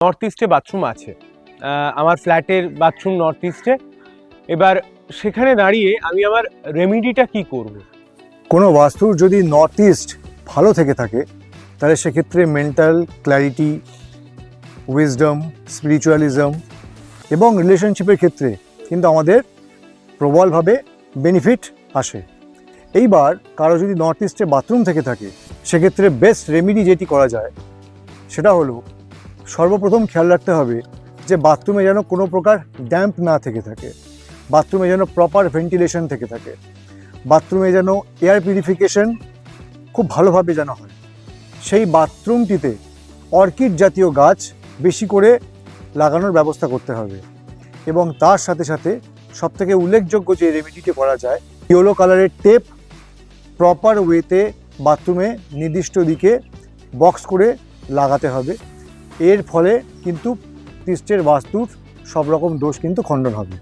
North ইস্টে bathroom আছে, আমার ফ্ল্যাটের বাথরুম নর্থ ইস্টে। এবার সেখানে দাঁড়িয়ে আমি আমার রেমিডিটা কি করব? কোনো বাস্তুর যদি নর্থ ইস্ট ভালো থেকে থাকে তাহলে সেক্ষেত্রে মেন্টাল ক্ল্যারিটি, উইজডম, স্পিরিচুয়ালিজম এবং রিলেশনশিপের ক্ষেত্রে কিন্তু আমাদের প্রবলভাবে বেনিফিট আসে। এইবার কারো যদি নর্থ ইস্টে বাথরুম থেকে থাকে সেক্ষেত্রে বেস্ট রেমিডি যেটি করা যায় সেটা হলো সর্বপ্রথম খেয়াল রাখতে হবে যে বাথরুমে যেন কোনো প্রকার ড্যাম্প না থেকে থাকে, বাথরুমে যেন প্রপার ভেন্টিলেশন থেকে থাকে, বাথরুমে যেন এয়ার পিউরিফিকেশন খুব ভালোভাবে যেন হয়। সেই বাথরুমটিতে অর্কিড জাতীয় গাছ বেশি করে লাগানোর ব্যবস্থা করতে হবে। এবং তার সাথে সাথে সবথেকে উল্লেখযোগ্য যে রেমেডিটি করা যায়, ইয়েলো কালারের টেপ প্রপার ওয়েতে বাথরুমে নির্দিষ্ট দিকে বক্স করে লাগাতে হবে। এর ফলে কিন্তু ইস্টের বাস্তুর সব রকম দোষ কিন্তু খণ্ডন হবে।